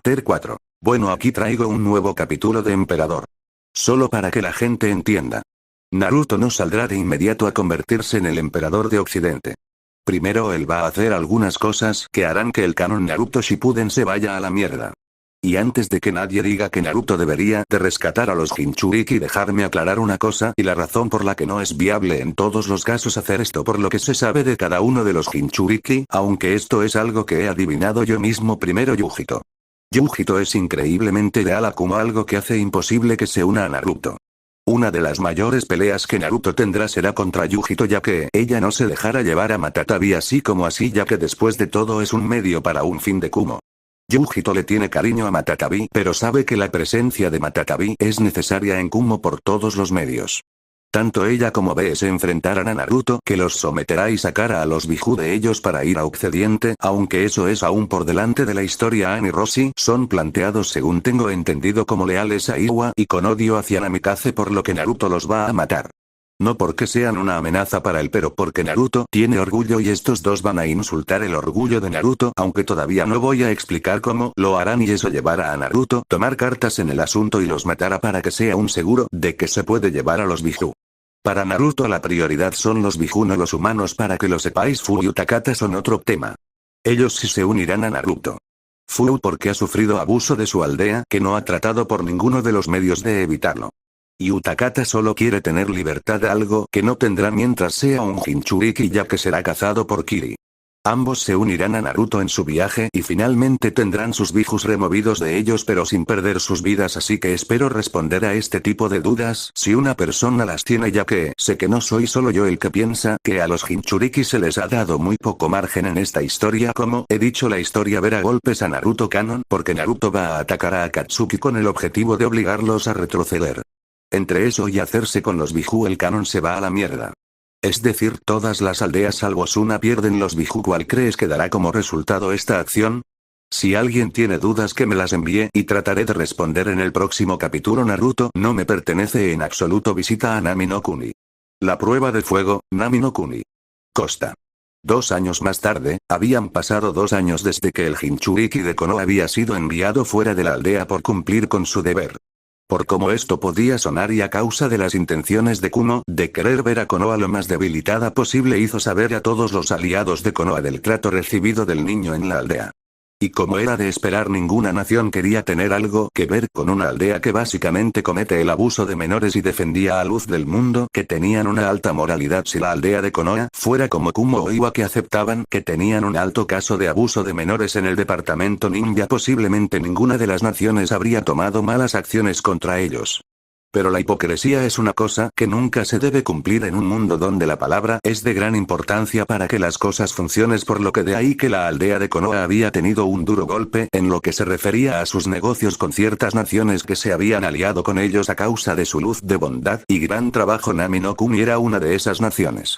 Chapter 4. Bueno, aquí traigo un nuevo capítulo de Emperador. Solo para que la gente entienda. Naruto no saldrá de inmediato a convertirse en el emperador de Occidente. Primero él va a hacer algunas cosas que harán que el canon Naruto Shippuden se vaya a la mierda. Y antes de que nadie diga que Naruto debería de rescatar a los Jinchuriki, dejarme aclarar una cosa y la razón por la que no es viable en todos los casos hacer esto por lo que se sabe de cada uno de los Jinchuriki, aunque esto es algo que he adivinado yo mismo primero. Yujito es increíblemente leal a Kumo, algo que hace imposible que se una a Naruto. Una de las mayores peleas que Naruto tendrá será contra Yujito, ya que ella no se dejará llevar a Matatabi así como así, ya que después de todo es un medio para un fin de Kumo. Yujito le tiene cariño a Matatabi, pero sabe que la presencia de Matatabi es necesaria en Kumo por todos los medios. Tanto ella como Be se enfrentarán a Naruto, que los someterá y sacará a los Biju de ellos para ir a Occidente, aunque eso es aún por delante de la historia. Anne y Roshi son planteados, según tengo entendido, como leales a Iwa y con odio hacia Namikaze, por lo que Naruto los va a matar. No porque sean una amenaza para él, pero porque Naruto tiene orgullo y estos dos van a insultar el orgullo de Naruto, aunque todavía no voy a explicar cómo lo harán, y eso llevará a Naruto tomar cartas en el asunto y los matará para que sea un seguro de que se puede llevar a los Biju. Para Naruto la prioridad son los Biju, no los humanos, para que lo sepáis. Fu y Utakata son otro tema. Ellos sí se unirán a Naruto. Fu porque ha sufrido abuso de su aldea, que no ha tratado por ninguno de los medios de evitarlo. Y Utakata solo quiere tener libertad, algo que no tendrá mientras sea un Jinchuriki, ya que será cazado por Kiri. Ambos se unirán a Naruto en su viaje y finalmente tendrán sus Bijus removidos de ellos, pero sin perder sus vidas, así que espero responder a este tipo de dudas si una persona las tiene, ya que sé que no soy solo yo el que piensa que a los Jinchuriki se les ha dado muy poco margen en esta historia. Como he dicho, la historia verá golpes a Naruto canon, porque Naruto va a atacar a Akatsuki con el objetivo de obligarlos a retroceder. Entre eso y hacerse con los Biju, el canon se va a la mierda. Es decir, todas las aldeas salvo Suna pierden los Biju. ¿Cuál crees que dará como resultado esta acción? Si alguien tiene dudas, que me las envíe y trataré de responder en el próximo capítulo. Naruto no me pertenece en absoluto. Visita a Nami no Kuni. La prueba de fuego, Nami no Kuni. Costa. 2 años más tarde, habían pasado 2 años desde que el Jinchuriki de Konoha había sido enviado fuera de la aldea por cumplir con su deber. Por cómo esto podía sonar y a causa de las intenciones de Kumo de querer ver a Konoha lo más debilitada posible, hizo saber a todos los aliados de Konoha del trato recibido del niño en la aldea. Y como era de esperar, ninguna nación quería tener algo que ver con una aldea que básicamente comete el abuso de menores y defendía a luz del mundo que tenían una alta moralidad. Si la aldea de Konoha fuera como Kumo o Iwa, que aceptaban que tenían un alto caso de abuso de menores en el departamento ninja, posiblemente ninguna de las naciones habría tomado malas acciones contra ellos. Pero la hipocresía es una cosa que nunca se debe cumplir en un mundo donde la palabra es de gran importancia para que las cosas funcionen, por lo que de ahí que la aldea de Konoha había tenido un duro golpe en lo que se refería a sus negocios con ciertas naciones que se habían aliado con ellos a causa de su luz de bondad y gran trabajo. Nami no Kuni era una de esas naciones.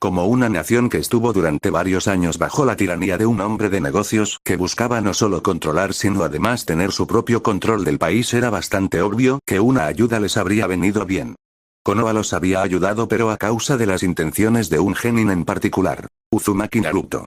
Como una nación que estuvo durante varios años bajo la tiranía de un hombre de negocios que buscaba no solo controlar sino además tener su propio control del país, era bastante obvio que una ayuda les habría venido bien. Konoha los había ayudado, pero a causa de las intenciones de un genin en particular, Uzumaki Naruto.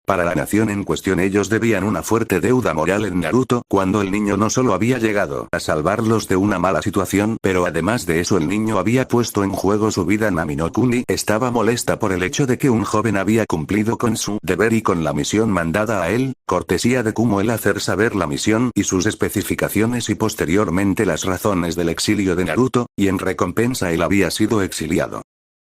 Para la nación en cuestión ellos debían una fuerte deuda moral en Naruto, cuando el niño no solo había llegado a salvarlos de una mala situación, pero además de eso el niño había puesto en juego su vida. Nami no Kuni estaba molesta por el hecho de que un joven había cumplido con su deber y con la misión mandada a él, cortesía de Kumo el hacer saber la misión y sus especificaciones y posteriormente las razones del exilio de Naruto, y en recompensa él había sido exiliado.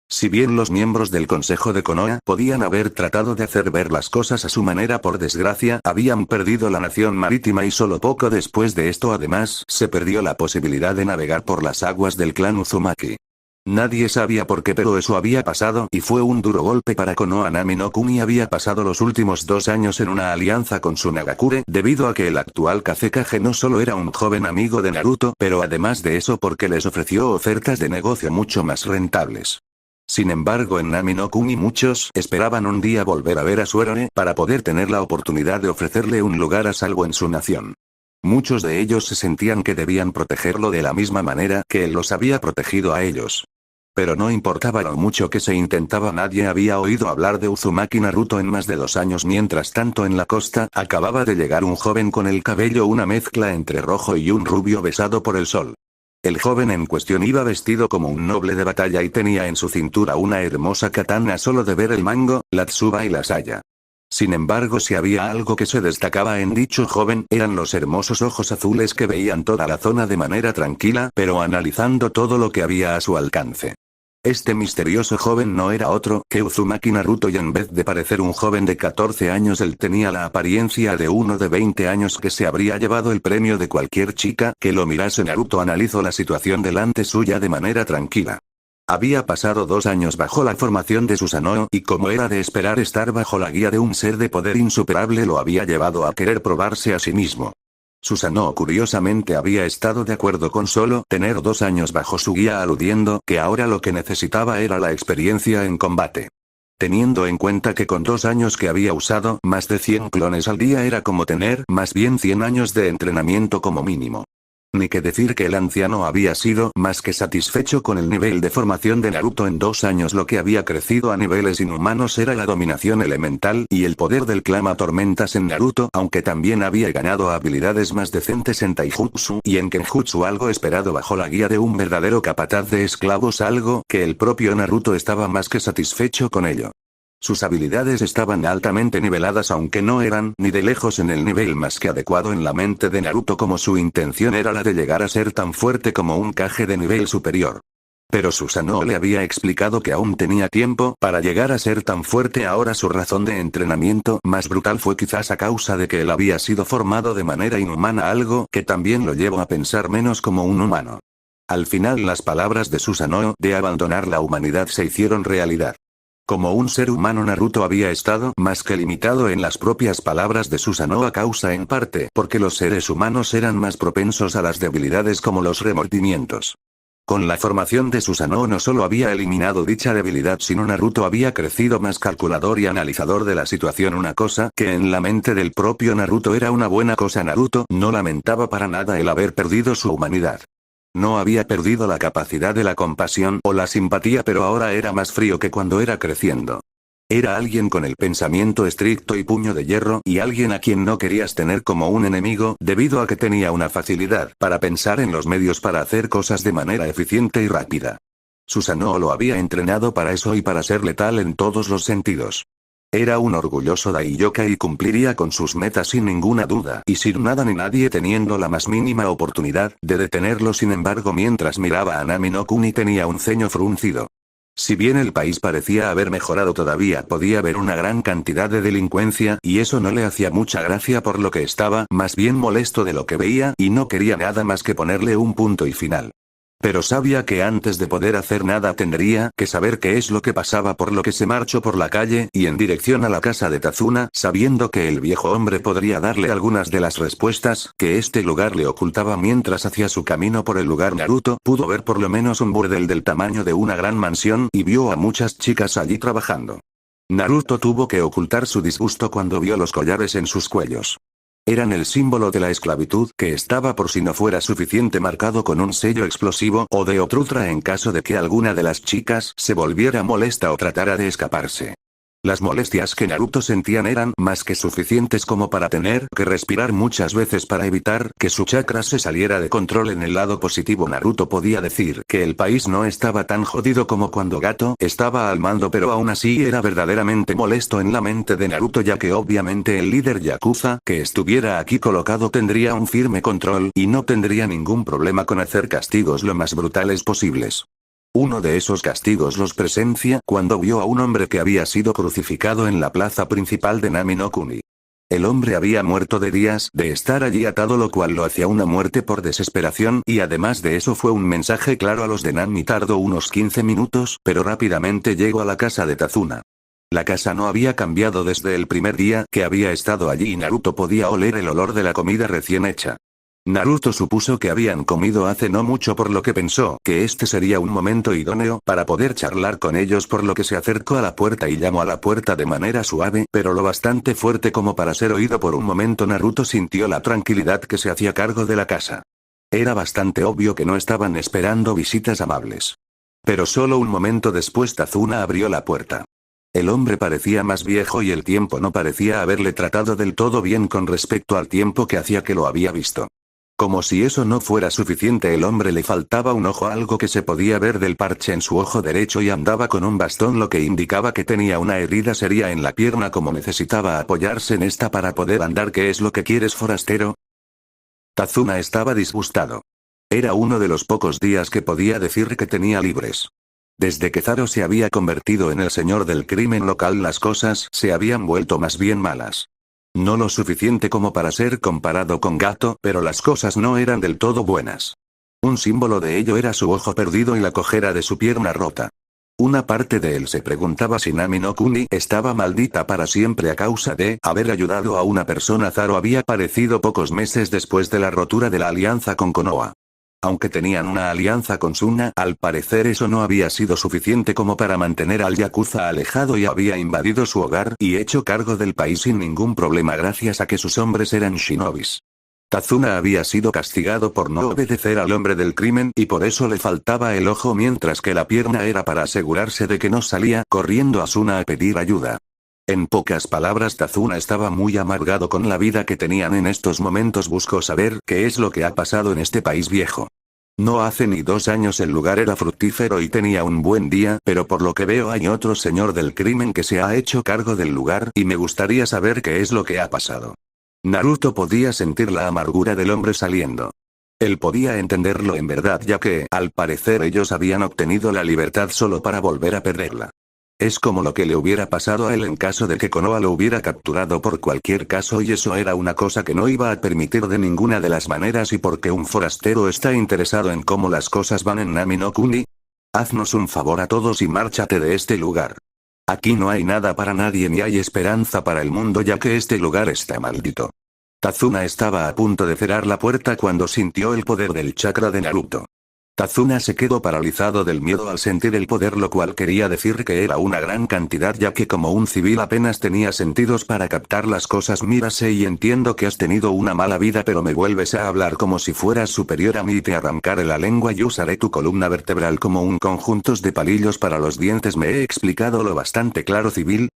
Si bien los miembros del Consejo de Konoha podían haber tratado de hacer ver las cosas a su manera, por desgracia habían perdido la nación marítima y solo poco después de esto además se perdió la posibilidad de navegar por las aguas del clan Uzumaki. Nadie sabía por qué, pero eso había pasado y fue un duro golpe para Konoha. Nami no Kuni había pasado los últimos 2 años en una alianza con Tsunagakure, debido a que el actual Kazekage no solo era un joven amigo de Naruto, pero además de eso porque les ofreció ofertas de negocio mucho más rentables. Sin embargo, en Nami no Kuni muchos esperaban un día volver a ver a su héroe para poder tener la oportunidad de ofrecerle un lugar a salvo en su nación. Muchos de ellos se sentían que debían protegerlo de la misma manera que él los había protegido a ellos. Pero no importaba lo mucho que se intentaba, nadie había oído hablar de Uzumaki Naruto en más de 2 años. Mientras tanto, en la costa, acababa de llegar un joven con el cabello una mezcla entre rojo y un rubio besado por el sol. El joven en cuestión iba vestido como un noble de batalla y tenía en su cintura una hermosa katana. Solo de ver el mango, la tsuba y la saya. Sin embargo, si había algo que se destacaba en dicho joven, eran los hermosos ojos azules que veían toda la zona de manera tranquila, pero analizando todo lo que había a su alcance. Este misterioso joven no era otro que Uzumaki Naruto, y en vez de parecer un joven de 14 años, él tenía la apariencia de uno de 20 años que se habría llevado el premio de cualquier chica que lo mirase. Naruto analizó la situación delante suya de manera tranquila. Había pasado 2 años bajo la formación de Susanoo, y como era de esperar, estar bajo la guía de un ser de poder insuperable lo había llevado a querer probarse a sí mismo. Susanoo curiosamente había estado de acuerdo con solo tener 2 años bajo su guía, aludiendo que ahora lo que necesitaba era la experiencia en combate. Teniendo en cuenta que con 2 años que había usado más de 100 clones al día era como tener más bien 100 años de entrenamiento como mínimo. Ni que decir que el anciano había sido más que satisfecho con el nivel de formación de Naruto en 2 años. Lo que había crecido a niveles inhumanos era la dominación elemental y el poder del clama tormentas en Naruto, aunque también había ganado habilidades más decentes en Taijutsu y en Kenjutsu, algo esperado bajo la guía de un verdadero capataz de esclavos, algo que el propio Naruto estaba más que satisfecho con ello. Sus habilidades estaban altamente niveladas, aunque no eran ni de lejos en el nivel más que adecuado en la mente de Naruto, como su intención era la de llegar a ser tan fuerte como un Kage de nivel superior. Pero Susanoo le había explicado que aún tenía tiempo para llegar a ser tan fuerte. Ahora su razón de entrenamiento más brutal fue quizás a causa de que él había sido formado de manera inhumana, algo que también lo llevó a pensar menos como un humano. Al final, las palabras de Susanoo de abandonar la humanidad se hicieron realidad. Como un ser humano, Naruto había estado más que limitado en las propias palabras de Susanoo, a causa en parte porque los seres humanos eran más propensos a las debilidades como los remordimientos. Con la formación de Susanoo no solo había eliminado dicha debilidad, sino Naruto había crecido más calculador y analizador de la situación, una cosa que en la mente del propio Naruto era una buena cosa. Naruto no lamentaba para nada el haber perdido su humanidad. No había perdido la capacidad de la compasión o la simpatía, pero ahora era más frío que cuando era creciendo. Era alguien con el pensamiento estricto y puño de hierro, y alguien a quien no querías tener como un enemigo, debido a que tenía una facilidad para pensar en los medios para hacer cosas de manera eficiente y rápida. Susanoo lo había entrenado para eso y para ser letal en todos los sentidos. Era un orgulloso Daioka y cumpliría con sus metas sin ninguna duda, y sin nada ni nadie teniendo la más mínima oportunidad de detenerlo. Sin embargo, mientras miraba a Nami no Kuni, tenía un ceño fruncido. Si bien el país parecía haber mejorado, todavía podía ver una gran cantidad de delincuencia, y eso no le hacía mucha gracia, por lo que estaba más bien molesto de lo que veía y no quería nada más que ponerle un punto y final. Pero sabía que antes de poder hacer nada tendría que saber qué es lo que pasaba, por lo que se marchó por la calle y en dirección a la casa de Tazuna, sabiendo que el viejo hombre podría darle algunas de las respuestas que este lugar le ocultaba. Mientras hacía su camino por el lugar, Naruto pudo ver por lo menos un burdel del tamaño de una gran mansión, y vio a muchas chicas allí trabajando. Naruto tuvo que ocultar su disgusto cuando vio los collares en sus cuellos. Eran el símbolo de la esclavitud, que estaba, por si no fuera suficiente, marcado con un sello explosivo o de Otrutra en caso de que alguna de las chicas se volviera molesta o tratara de escaparse. Las molestias que Naruto sentían eran más que suficientes como para tener que respirar muchas veces para evitar que su chakra se saliera de control. En el lado positivo, Naruto podía decir que el país no estaba tan jodido como cuando Gato estaba al mando, pero aún así era verdaderamente molesto en la mente de Naruto, ya que obviamente el líder Yakuza que estuviera aquí colocado tendría un firme control y no tendría ningún problema con hacer castigos lo más brutales posibles. Uno de esos castigos los presencia cuando vio a un hombre que había sido crucificado en la plaza principal de Nami no Kuni. El hombre había muerto de días de estar allí atado, lo cual lo hacía una muerte por desesperación, y además de eso fue un mensaje claro a los de Nami. Tardó unos 15 minutos, pero rápidamente llegó a la casa de Tazuna. La casa no había cambiado desde el primer día que había estado allí, y Naruto podía oler el olor de la comida recién hecha. Naruto supuso que habían comido hace no mucho, por lo que pensó que este sería un momento idóneo para poder charlar con ellos, por lo que se acercó a la puerta y llamó a la puerta de manera suave, pero lo bastante fuerte como para ser oído. Por un momento Naruto sintió la tranquilidad que se hacía cargo de la casa. Era bastante obvio que no estaban esperando visitas amables. Pero solo un momento después Tazuna abrió la puerta. El hombre parecía más viejo y el tiempo no parecía haberle tratado del todo bien con respecto al tiempo que hacía que lo había visto. Como si eso no fuera suficiente, el hombre le faltaba un ojo, algo que se podía ver del parche en su ojo derecho, y andaba con un bastón, lo que indicaba que tenía una herida seria en la pierna. Como necesitaba apoyarse en esta para poder andar. ¿Qué es lo que quieres, forastero? Tazuna estaba disgustado. Era uno de los pocos días que podía decir que tenía libres. Desde que Zaro se había convertido en el señor del crimen local, las cosas se habían vuelto más bien malas. No lo suficiente como para ser comparado con Gato, pero las cosas no eran del todo buenas. Un símbolo de ello era su ojo perdido y la cojera de su pierna rota. Una parte de él se preguntaba si Nami no Kuni estaba maldita para siempre a causa de haber ayudado a una persona. Zaro había aparecido pocos meses después de la rotura de la alianza con Konoha. Aunque tenían una alianza con Suna, al parecer eso no había sido suficiente como para mantener al Yakuza alejado, y había invadido su hogar y hecho cargo del país sin ningún problema gracias a que sus hombres eran shinobis. Tazuna había sido castigado por no obedecer al hombre del crimen y por eso le faltaba el ojo, mientras que la pierna era para asegurarse de que no salía corriendo a Suna a pedir ayuda. En pocas palabras, Tazuna estaba muy amargado con la vida que tenían en estos momentos. Buscó saber qué es lo que ha pasado en este país viejo. No hace ni 2 años el lugar era fructífero y tenía un buen día, pero por lo que veo hay otro señor del crimen que se ha hecho cargo del lugar y me gustaría saber qué es lo que ha pasado. Naruto podía sentir la amargura del hombre saliendo. Él podía entenderlo en verdad, ya que, al parecer, ellos habían obtenido la libertad solo para volver a perderla. Es como lo que le hubiera pasado a él en caso de que Konoha lo hubiera capturado por cualquier caso, y eso era una cosa que no iba a permitir de ninguna de las maneras. ¿Y porque un forastero está interesado en cómo las cosas van en Nami no Kuni? Haznos un favor a todos y márchate de este lugar. Aquí no hay nada para nadie ni hay esperanza para el mundo, ya que este lugar está maldito. Tazuna estaba a punto de cerrar la puerta cuando sintió el poder del chakra de Naruto. Tazuna se quedó paralizado del miedo al sentir el poder, lo cual quería decir que era una gran cantidad, ya que como un civil apenas tenía sentidos para captar las cosas. Mírase, y entiendo que has tenido una mala vida, pero me vuelves a hablar como si fueras superior a mí y te arrancaré la lengua y usaré tu columna vertebral como un conjunto de palillos para los dientes. ¿Me he explicado lo bastante claro, civil?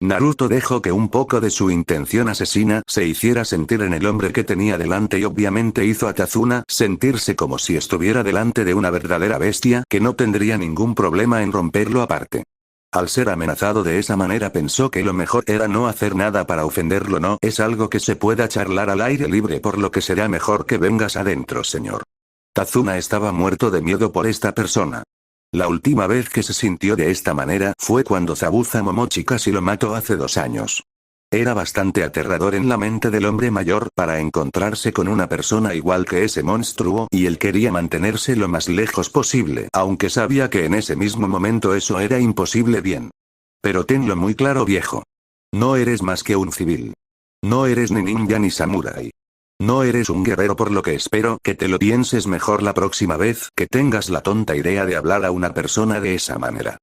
Naruto dejó que un poco de su intención asesina se hiciera sentir en el hombre que tenía delante, y obviamente hizo a Tazuna sentirse como si estuviera delante de una verdadera bestia que no tendría ningún problema en romperlo aparte. Al ser amenazado de esa manera, pensó que lo mejor era no hacer nada para ofenderlo. No es algo que se pueda charlar al aire libre, por lo que será mejor que vengas adentro, señor. Tazuna estaba muerto de miedo por esta persona. La última vez que se sintió de esta manera fue cuando Zabuza Momochi casi lo mató hace 2 años. Era bastante aterrador en la mente del hombre mayor para encontrarse con una persona igual que ese monstruo, y él quería mantenerse lo más lejos posible, aunque sabía que en ese mismo momento eso era imposible. Bien. Pero tenlo muy claro, viejo. No eres más que un civil. No eres ni ninja ni samurái. No eres un guerrero, por lo que espero que te lo pienses mejor la próxima vez que tengas la tonta idea de hablar a una persona de esa manera.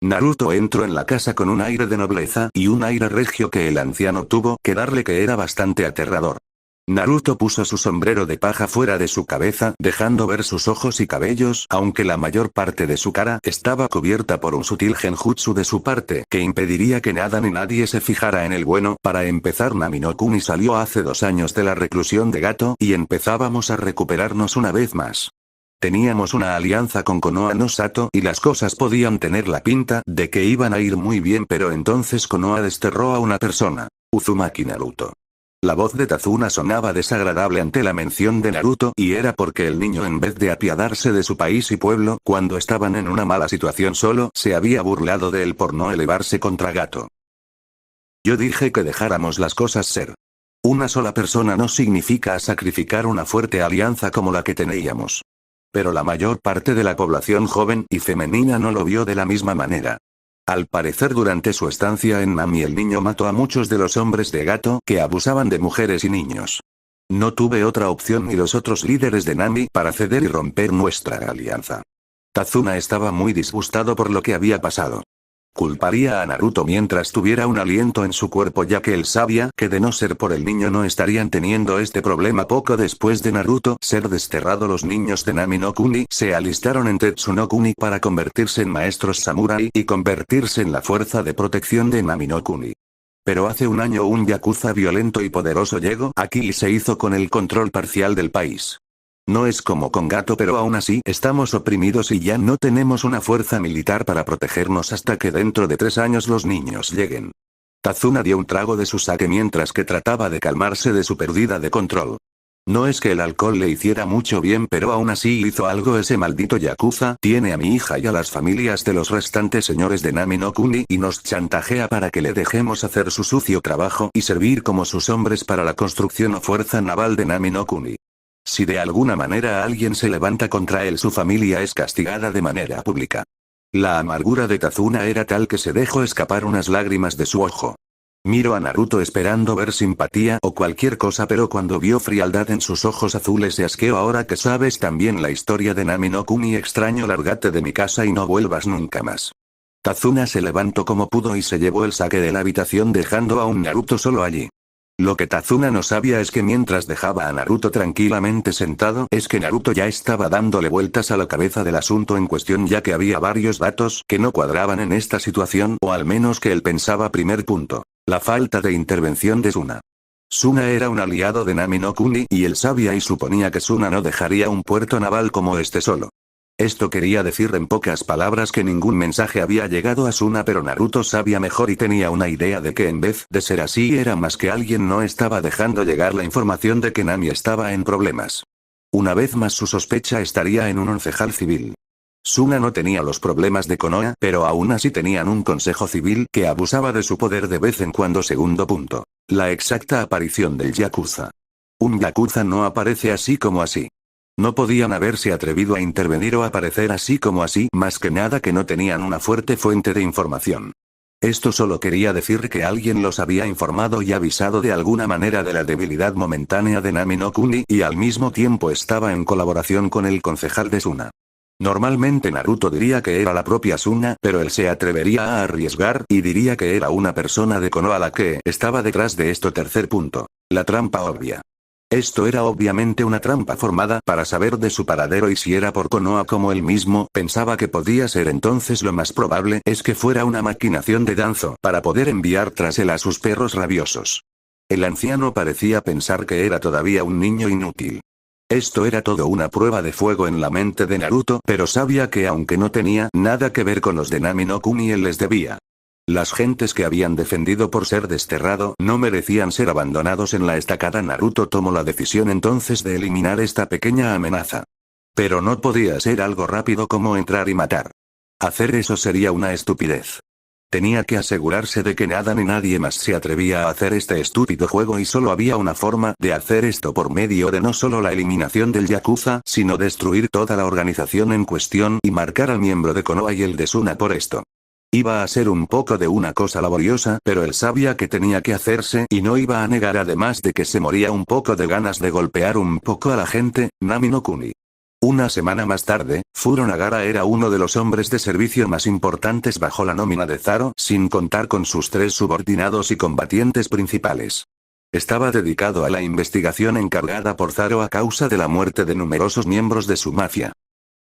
Naruto entró en la casa con un aire de nobleza y un aire regio que el anciano tuvo que darle, que era bastante aterrador. Naruto puso su sombrero de paja fuera de su cabeza, dejando ver sus ojos y cabellos, aunque la mayor parte de su cara estaba cubierta por un sutil genjutsu de su parte que impediría que nada ni nadie se fijara en él. Bueno, para empezar, Nami no Kuni salió hace 2 años de la reclusión de Gato y empezábamos a recuperarnos una vez más. Teníamos una alianza con Konoha no Sato y las cosas podían tener la pinta de que iban a ir muy bien, pero entonces Konoha desterró a una persona, Uzumaki Naruto. La voz de Tazuna sonaba desagradable ante la mención de Naruto, y era porque el niño, en vez de apiadarse de su país y pueblo cuando estaban en una mala situación, solo se había burlado de él por no elevarse contra Gato. Yo dije que dejáramos las cosas ser. Una sola persona no significa sacrificar una fuerte alianza como la que teníamos. Pero la mayor parte de la población joven y femenina no lo vio de la misma manera. Al parecer, durante su estancia en Nami, el niño mató a muchos de los hombres de Gato que abusaban de mujeres y niños. No tuve otra opción ni los otros líderes de Nami para ceder y romper nuestra alianza. Tazuna estaba muy disgustado por lo que había pasado. Culparía a Naruto mientras tuviera un aliento en su cuerpo, ya que él sabía que de no ser por el niño no estarían teniendo este problema. Poco después de Naruto ser desterrado, los niños de Nami no Kuni se alistaron en Tetsu no Kuni para convertirse en maestros samurái y convertirse en la fuerza de protección de Nami no Kuni. Pero hace un año un yakuza violento y poderoso llegó aquí y se hizo con el control parcial del país. No es como con Gato, pero aún así estamos oprimidos y ya no tenemos una fuerza militar para protegernos hasta que dentro de 3 años los niños lleguen. Tazuna dio un trago de su sake mientras que trataba de calmarse de su pérdida de control. No es que el alcohol le hiciera mucho bien, pero aún así hizo algo. Ese maldito yakuza tiene a mi hija y a las familias de los restantes señores de Nami no Kuni y nos chantajea para que le dejemos hacer su sucio trabajo y servir como sus hombres para la construcción o fuerza naval de Nami no Kuni. Si de alguna manera alguien se levanta contra él, su familia es castigada de manera pública. La amargura de Tazuna era tal que se dejó escapar unas lágrimas de su ojo. Miró a Naruto esperando ver simpatía o cualquier cosa, pero cuando vio frialdad en sus ojos azules se asqueó. Ahora que sabes también la historia de Nami no Kuni, extraño, lárgate de mi casa y no vuelvas nunca más. Tazuna se levantó como pudo y se llevó el sake de la habitación, dejando a un Naruto solo allí. Lo que Tazuna no sabía es que mientras dejaba a Naruto tranquilamente sentado, es que Naruto ya estaba dándole vueltas a la cabeza del asunto en cuestión, ya que había varios datos que no cuadraban en esta situación, o al menos que él pensaba. Primer punto: la falta de intervención de Suna. Suna era un aliado de Nami no Kuni y él sabía y suponía que Suna no dejaría un puerto naval como este solo. Esto quería decir en pocas palabras que ningún mensaje había llegado a Suna, pero Naruto sabía mejor y tenía una idea de que en vez de ser así era más que alguien no estaba dejando llegar la información de que Nami estaba en problemas. Una vez más su sospecha estaría en un concejal civil. Suna no tenía los problemas de Konoha, pero aún así tenían un consejo civil que abusaba de su poder de vez en cuando. Segundo punto: la exacta aparición del yakuza. Un yakuza no aparece así como así. No podían haberse atrevido a intervenir o aparecer así como así, más que nada que no tenían una fuerte fuente de información. Esto solo quería decir que alguien los había informado y avisado de alguna manera de la debilidad momentánea de Nami no Kuni y al mismo tiempo estaba en colaboración con el concejal de Suna. Normalmente Naruto diría que era la propia Suna, pero él se atrevería a arriesgar y diría que era una persona de Konoha la que estaba detrás de esto. Tercer punto: la trampa obvia. Esto era obviamente una trampa formada para saber de su paradero, y si era por Konoha como él mismo pensaba que podía ser, entonces lo más probable es que fuera una maquinación de Danzo para poder enviar tras él a sus perros rabiosos. El anciano parecía pensar que era todavía un niño inútil. Esto era todo una prueba de fuego en la mente de Naruto, pero sabía que aunque no tenía nada que ver con los de Nami no Kuni, él les debía. Las gentes que habían defendido por ser desterrado no merecían ser abandonados en la estacada. Naruto tomó la decisión entonces de eliminar esta pequeña amenaza. Pero no podía ser algo rápido como entrar y matar. Hacer eso sería una estupidez. Tenía que asegurarse de que nada ni nadie más se atrevía a hacer este estúpido juego, y solo había una forma de hacer esto: por medio de no solo la eliminación del yakuza, sino destruir toda la organización en cuestión y marcar al miembro de Konoha y el de Suna por esto. Iba a ser un poco de una cosa laboriosa, pero él sabía que tenía que hacerse y no iba a negar, además de que se moría un poco de ganas de golpear un poco a la gente. Nami no Kuni. Una semana más tarde, Furo Nagara era uno de los hombres de servicio más importantes bajo la nómina de Zaro, sin contar con sus 3 subordinados y combatientes principales. Estaba dedicado a la investigación encargada por Zaro a causa de la muerte de numerosos miembros de su mafia.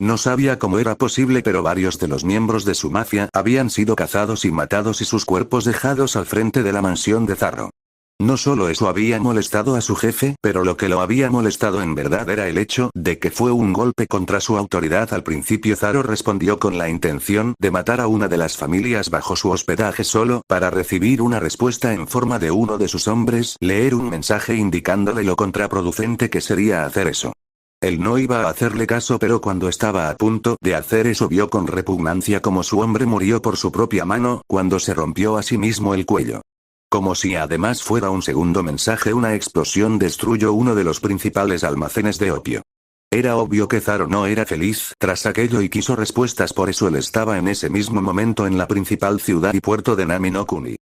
No sabía cómo era posible, pero varios de los miembros de su mafia habían sido cazados y matados y sus cuerpos dejados al frente de la mansión de Zaro. No solo eso había molestado a su jefe, pero lo que lo había molestado en verdad era el hecho de que fue un golpe contra su autoridad. Al principio Zaro respondió con la intención de matar a una de las familias bajo su hospedaje solo para recibir una respuesta en forma de uno de sus hombres leer un mensaje indicándole lo contraproducente que sería hacer eso. Él no iba a hacerle caso, pero cuando estaba a punto de hacer eso vio con repugnancia cómo su hombre murió por su propia mano, cuando se rompió a sí mismo el cuello. Como si además fuera un segundo mensaje, una explosión destruyó uno de los principales almacenes de opio. Era obvio que Zaro no era feliz tras aquello y quiso respuestas, por eso él estaba en ese mismo momento en la principal ciudad y puerto de Nami no Kuni.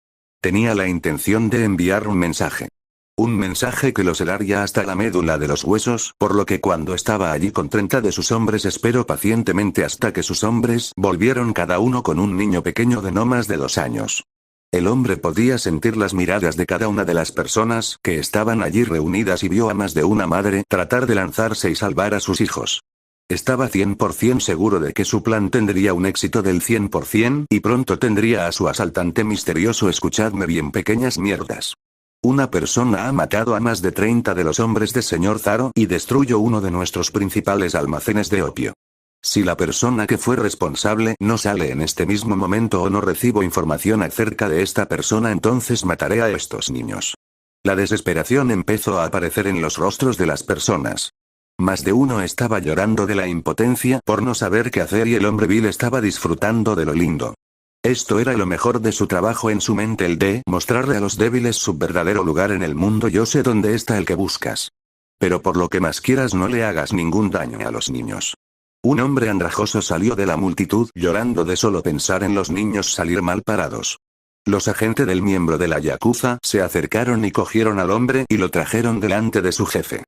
Tenía la intención de enviar un mensaje. Un mensaje que los helaría hasta la médula de los huesos, por lo que cuando estaba allí con 30 de sus hombres esperó pacientemente hasta que sus hombres volvieron cada uno con un niño pequeño de no más de 2 años. El hombre podía sentir las miradas de cada una de las personas que estaban allí reunidas y vio a más de una madre tratar de lanzarse y salvar a sus hijos. Estaba 100% seguro de que su plan tendría un éxito del 100% y pronto tendría a su asaltante misterioso. Escuchadme bien, pequeñas mierdas. Una persona ha matado a más de 30 de los hombres de señor Zaro y destruyó uno de nuestros principales almacenes de opio. Si la persona que fue responsable no sale en este mismo momento o no recibo información acerca de esta persona, entonces mataré a estos niños. La desesperación empezó a aparecer en los rostros de las personas. Más de uno estaba llorando de la impotencia por no saber qué hacer y el hombre vil estaba disfrutando de lo lindo. Esto era lo mejor de su trabajo en su mente, el de mostrarle a los débiles su verdadero lugar en el mundo. Yo sé dónde está el que buscas. Pero por lo que más quieras, no le hagas ningún daño a los niños. Un hombre andrajoso salió de la multitud llorando de solo pensar en los niños salir mal parados. Los agentes del miembro de la Yakuza se acercaron y cogieron al hombre y lo trajeron delante de su jefe.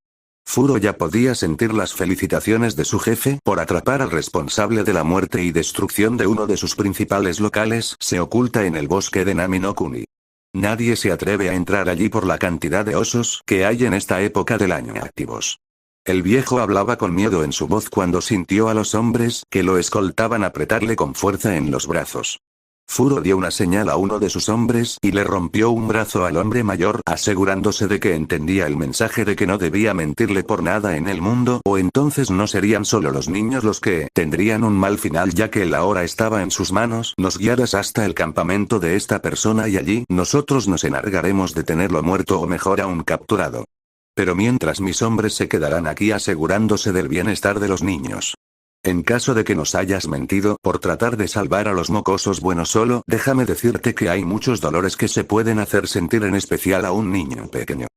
Furo ya podía sentir las felicitaciones de su jefe por atrapar al responsable de la muerte y destrucción de uno de sus principales locales. Se oculta en el bosque de Nami no Kuni. Nadie se atreve a entrar allí por la cantidad de osos que hay en esta época del año activos. El viejo hablaba con miedo en su voz cuando sintió a los hombres que lo escoltaban apretarle con fuerza en los brazos. Furo dio una señal a uno de sus hombres y le rompió un brazo al hombre mayor, asegurándose de que entendía el mensaje de que no debía mentirle por nada en el mundo, o entonces no serían solo los niños los que tendrían un mal final, ya que él ahora estaba en sus manos. Nos guiarás hasta el campamento de esta persona y allí nosotros nos encargaremos de tenerlo muerto o mejor aún capturado. Pero mientras mis hombres se quedarán aquí asegurándose del bienestar de los niños. En caso de que nos hayas mentido por tratar de salvar a los mocosos, bueno, solo déjame decirte que hay muchos dolores que se pueden hacer sentir, en especial a un niño pequeño.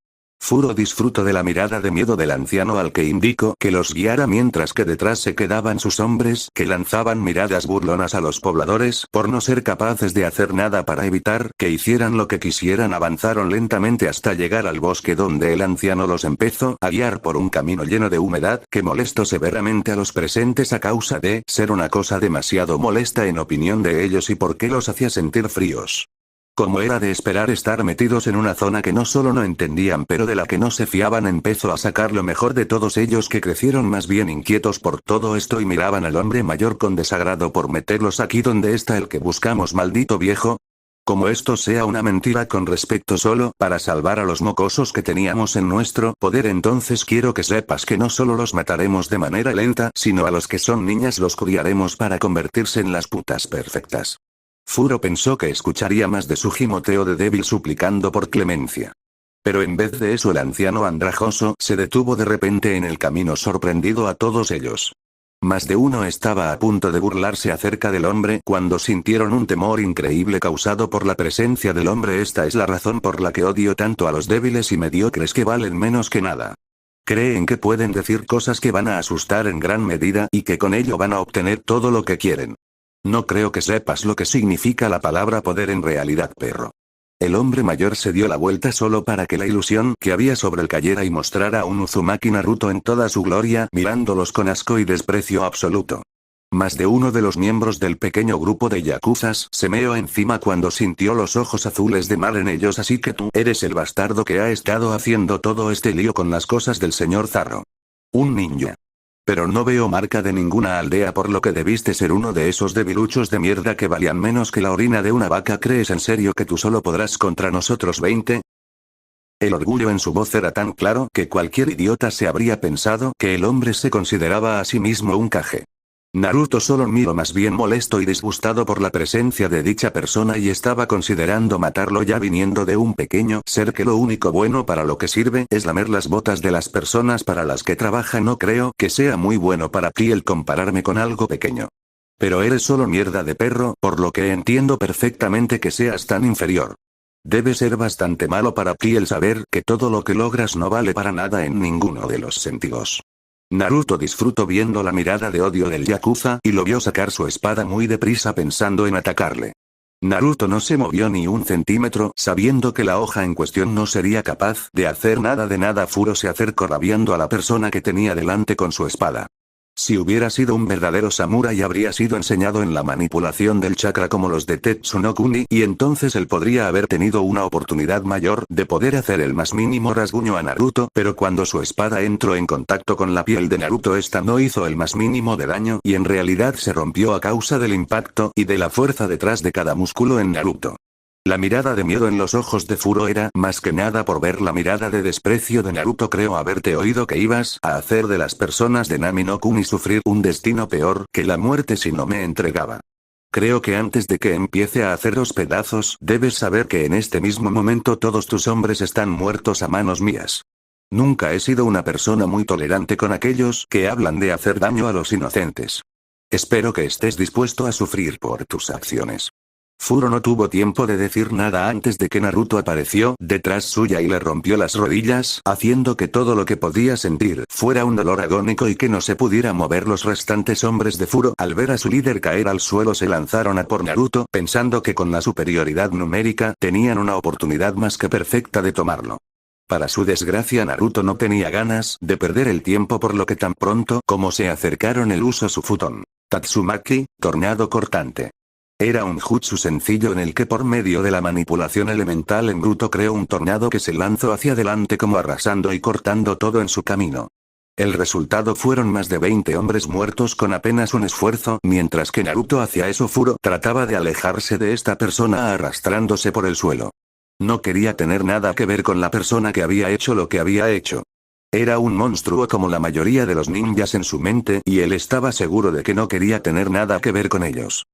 Furo disfrutó de la mirada de miedo del anciano al que indicó que los guiara, mientras que detrás se quedaban sus hombres que lanzaban miradas burlonas a los pobladores por no ser capaces de hacer nada para evitar que hicieran lo que quisieran. Avanzaron lentamente hasta llegar al bosque, donde el anciano los empezó a guiar por un camino lleno de humedad que molestó severamente a los presentes a causa de ser una cosa demasiado molesta en opinión de ellos y porque los hacía sentir fríos. Como era de esperar, estar metidos en una zona que no solo no entendían pero de la que no se fiaban empezó a sacar lo mejor de todos ellos, que crecieron más bien inquietos por todo esto y miraban al hombre mayor con desagrado por meterlos aquí. ¿Dónde está el que buscamos, maldito viejo? Como esto sea una mentira con respecto solo para salvar a los mocosos que teníamos en nuestro poder, entonces quiero que sepas que no solo los mataremos de manera lenta, sino a los que son niñas los criaremos para convertirse en las putas perfectas. Furo pensó que escucharía más de su gimoteo de débil suplicando por clemencia. Pero en vez de eso, el anciano andrajoso se detuvo de repente en el camino, sorprendido a todos ellos. Más de uno estaba a punto de burlarse acerca del hombre cuando sintieron un temor increíble causado por la presencia del hombre. Esta es la razón por la que odio tanto a los débiles y mediocres que valen menos que nada. Creen que pueden decir cosas que van a asustar en gran medida y que con ello van a obtener todo lo que quieren. No creo que sepas lo que significa la palabra poder en realidad, perro. El hombre mayor se dio la vuelta solo para que la ilusión que había sobre él cayera y mostrara a un Uzumaki Naruto en toda su gloria, mirándolos con asco y desprecio absoluto. Más de uno de los miembros del pequeño grupo de yakuzas se meó encima cuando sintió los ojos azules de mar en ellos. Así que tú eres el bastardo que ha estado haciendo todo este lío con las cosas del señor Zaro. Un ninja. Pero no veo marca de ninguna aldea, por lo que debiste ser uno de esos debiluchos de mierda que valían menos que la orina de una vaca. ¿Crees en serio que tú solo podrás contra nosotros 20? El orgullo en su voz era tan claro que cualquier idiota se habría pensado que el hombre se consideraba a sí mismo un Kage. Naruto solo miró más bien molesto y disgustado por la presencia de dicha persona y estaba considerando matarlo, ya viniendo de un pequeño ser que lo único bueno para lo que sirve es lamer las botas de las personas para las que trabaja. No creo que sea muy bueno para ti el compararme con algo pequeño. Pero eres solo mierda de perro, por lo que entiendo perfectamente que seas tan inferior. Debe ser bastante malo para ti el saber que todo lo que logras no vale para nada en ninguno de los sentidos. Naruto disfrutó viendo la mirada de odio del yakuza y lo vio sacar su espada muy deprisa pensando en atacarle. Naruto no se movió ni un centímetro, sabiendo que la hoja en cuestión no sería capaz de hacer nada de nada. Furo se acercó rabiando a la persona que tenía delante con su espada. Si hubiera sido un verdadero samurái habría sido enseñado en la manipulación del chakra como los de Tetsu no Kuni, y entonces él podría haber tenido una oportunidad mayor de poder hacer el más mínimo rasguño a Naruto, pero cuando su espada entró en contacto con la piel de Naruto esta no hizo el más mínimo de daño y en realidad se rompió a causa del impacto y de la fuerza detrás de cada músculo en Naruto. La mirada de miedo en los ojos de Furo era, más que nada por ver la mirada de desprecio de Naruto. Creo haberte oído que ibas a hacer de las personas de Nami no Kuni sufrir un destino peor que la muerte si no me entregaba. Creo que antes de que empiece a haceros pedazos, debes saber que en este mismo momento todos tus hombres están muertos a manos mías. Nunca he sido una persona muy tolerante con aquellos que hablan de hacer daño a los inocentes. Espero que estés dispuesto a sufrir por tus acciones. Furo no tuvo tiempo de decir nada antes de que Naruto apareció detrás suya y le rompió las rodillas, haciendo que todo lo que podía sentir fuera un dolor agónico y que no se pudiera mover. Los restantes hombres de Furo, al ver a su líder caer al suelo, se lanzaron a por Naruto, pensando que con la superioridad numérica tenían una oportunidad más que perfecta de tomarlo. Para su desgracia, Naruto no tenía ganas de perder el tiempo, por lo que tan pronto como se acercaron él usó su futón Tatsumaki, tornado cortante. Era un jutsu sencillo en el que por medio de la manipulación elemental en bruto creó un tornado que se lanzó hacia adelante como arrasando y cortando todo en su camino. El resultado fueron más de 20 hombres muertos con apenas un esfuerzo, mientras que Naruto hacía eso. Furo trataba de alejarse de esta persona arrastrándose por el suelo. No quería tener nada que ver con la persona que había hecho lo que había hecho. Era un monstruo como la mayoría de los ninjas en su mente y él estaba seguro de que no quería tener nada que ver con ellos.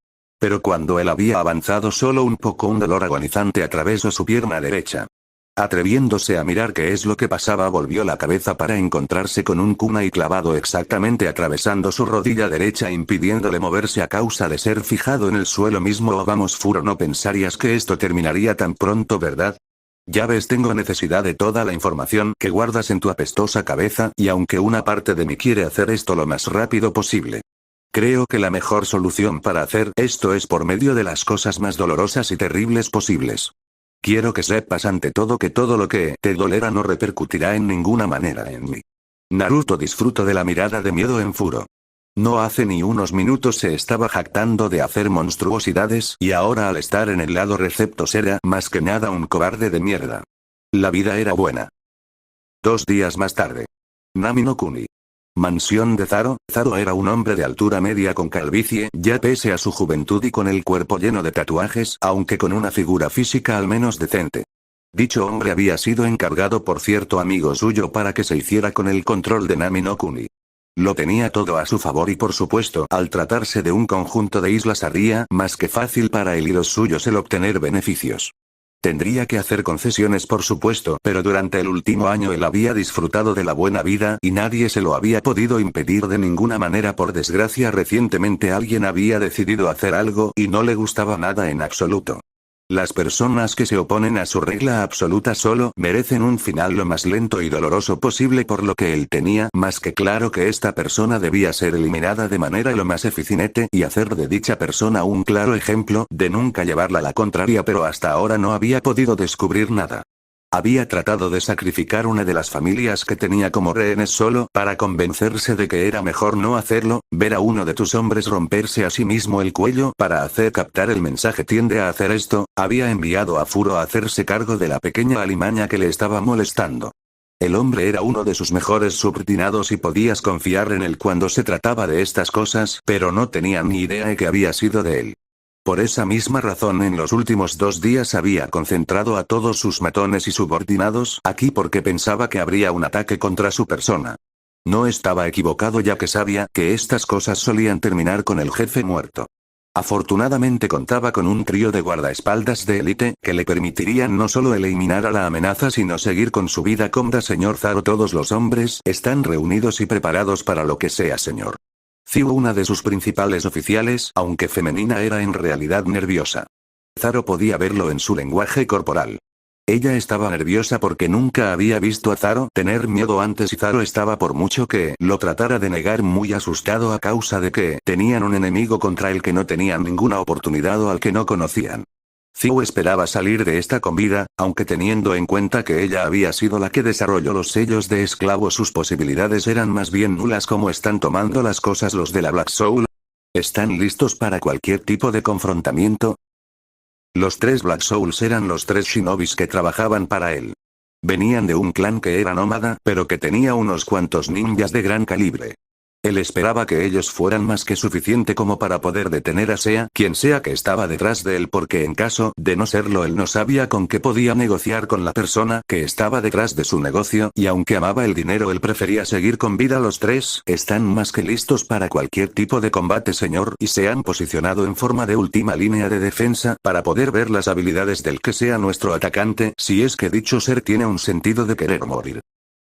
Pero cuando él había avanzado solo un poco, un dolor agonizante atravesó su pierna derecha. Atreviéndose a mirar qué es lo que pasaba, volvió la cabeza para encontrarse con un kunai clavado exactamente atravesando su rodilla derecha, impidiéndole moverse a causa de ser fijado en el suelo mismo. Oh vamos Furo, no pensarías que esto terminaría tan pronto, ¿verdad? Ya ves, tengo necesidad de toda la información que guardas en tu apestosa cabeza, y aunque una parte de mí quiere hacer esto lo más rápido posible, creo que la mejor solución para hacer esto es por medio de las cosas más dolorosas y terribles posibles. Quiero que sepas ante todo que todo lo que te dolera no repercutirá en ninguna manera en mí. Naruto disfrutó de la mirada de miedo en Furo. No hace ni unos minutos se estaba jactando de hacer monstruosidades y ahora al estar en el lado receptos era más que nada un cobarde de mierda. La vida era buena. 2 días más tarde. Nami no Kuni. Mansión de Zaro. Zaro era un hombre de altura media con calvicie, ya pese a su juventud y con el cuerpo lleno de tatuajes, aunque con una figura física al menos decente. Dicho hombre había sido encargado por cierto amigo suyo para que se hiciera con el control de Nami no Kuni. Lo tenía todo a su favor y por supuesto, al tratarse de un conjunto de islas haría más que fácil para él y los suyos el obtener beneficios. Tendría que hacer concesiones por supuesto, pero durante el último año él había disfrutado de la buena vida y nadie se lo había podido impedir de ninguna manera. Por desgracia, recientemente alguien había decidido hacer algo y no le gustaba nada en absoluto. Las personas que se oponen a su regla absoluta solo merecen un final lo más lento y doloroso posible, por lo que él tenía más que claro que esta persona debía ser eliminada de manera lo más eficiente y hacer de dicha persona un claro ejemplo de nunca llevarla a la contraria, pero hasta ahora no había podido descubrir nada. Había tratado de sacrificar una de las familias que tenía como rehenes solo para convencerse de que era mejor no hacerlo. Ver a uno de tus hombres romperse a sí mismo el cuello para hacer captar el mensaje tiende a hacer esto. Había enviado a Furo a hacerse cargo de la pequeña alimaña que le estaba molestando. El hombre era uno de sus mejores subordinados y podías confiar en él cuando se trataba de estas cosas, pero no tenía ni idea de que había sido de él. Por esa misma razón en los últimos 2 días había concentrado a todos sus matones y subordinados aquí porque pensaba que habría un ataque contra su persona. No estaba equivocado, ya que sabía que estas cosas solían terminar con el jefe muerto. Afortunadamente contaba con un trío de guardaespaldas de élite que le permitirían no solo eliminar a la amenaza sino seguir con su vida cómoda. Señor Zaro, todos los hombres están reunidos y preparados para lo que sea, señor. Ziu, una de sus principales oficiales, aunque femenina, era en realidad nerviosa. Zaro podía verlo en su lenguaje corporal. Ella estaba nerviosa porque nunca había visto a Zaro tener miedo antes y Zaro estaba por mucho que lo tratara de negar muy asustado a causa de que tenían un enemigo contra el que no tenían ninguna oportunidad o al que no conocían. Zhu esperaba salir de esta con vida, aunque teniendo en cuenta que ella había sido la que desarrolló los sellos de esclavo, sus posibilidades eran más bien nulas. ¿Cómo están tomando las cosas los de la Black Soul? ¿Están listos para cualquier tipo de confrontamiento? Los 3 Black Souls eran los 3 shinobis que trabajaban para él. Venían de un clan que era nómada, pero que tenía unos cuantos ninjas de gran calibre. Él esperaba que ellos fueran más que suficiente como para poder detener a quien sea que estaba detrás de él, porque en caso de no serlo él no sabía con qué podía negociar con la persona que estaba detrás de su negocio, y aunque amaba el dinero él prefería seguir con vida. Los 3 están más que listos para cualquier tipo de combate, señor, y se han posicionado en forma de última línea de defensa para poder ver las habilidades del que sea nuestro atacante, si es que dicho ser tiene un sentido de querer morir.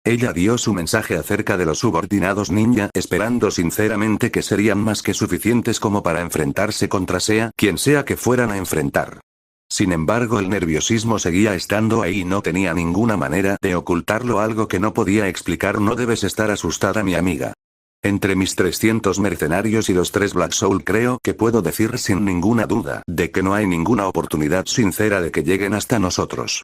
Ella dio su mensaje acerca de los subordinados ninja, esperando sinceramente que serían más que suficientes como para enfrentarse contra quien sea que fueran a enfrentar. Sin embargo, el nerviosismo seguía estando ahí y no tenía ninguna manera de ocultarlo, algo que no podía explicar. No debes estar asustada, mi amiga. Entre mis 300 mercenarios y los 3 Black Soul creo que puedo decir sin ninguna duda de que no hay ninguna oportunidad sincera de que lleguen hasta nosotros.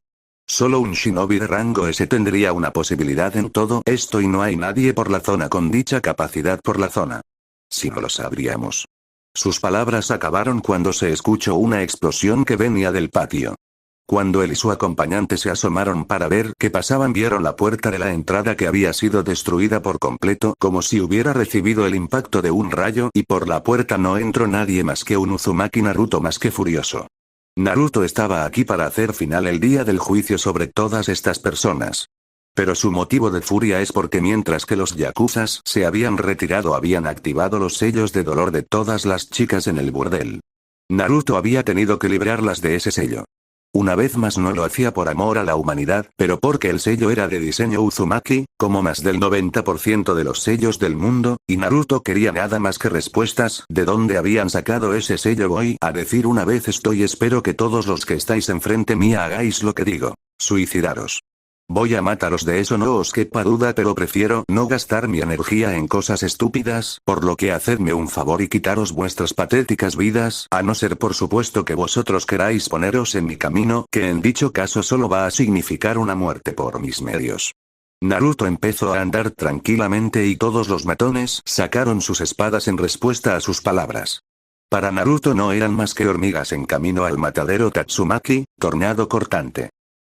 Solo un shinobi de rango S tendría una posibilidad en todo esto y no hay nadie por la zona con dicha capacidad por la zona. Si no lo sabríamos. Sus palabras acabaron cuando se escuchó una explosión que venía del patio. Cuando él y su acompañante se asomaron para ver qué pasaban, vieron la puerta de la entrada que había sido destruida por completo, como si hubiera recibido el impacto de un rayo, y por la puerta no entró nadie más que un Uzumaki Naruto más que furioso. Naruto estaba aquí para hacer final el día del juicio sobre todas estas personas. Pero su motivo de furia es porque mientras que los yakuzas se habían retirado habían activado los sellos de dolor de todas las chicas en el burdel. Naruto había tenido que librarlas de ese sello. Una vez más no lo hacía por amor a la humanidad, pero porque el sello era de diseño Uzumaki, como más del 90% de los sellos del mundo, y Naruto quería nada más que respuestas. ¿De dónde habían sacado ese sello? Voy a decir una vez esto y espero que todos los que estáis enfrente mía hagáis lo que digo. Suicidaros. Voy a mataros, de eso no os quepa duda, pero prefiero no gastar mi energía en cosas estúpidas, por lo que hacedme un favor y quitaros vuestras patéticas vidas, a no ser por supuesto que vosotros queráis poneros en mi camino, que en dicho caso solo va a significar una muerte por mis medios. Naruto empezó a andar tranquilamente y todos los matones sacaron sus espadas en respuesta a sus palabras. Para Naruto no eran más que hormigas en camino al matadero Tatsumaki, tornado cortante.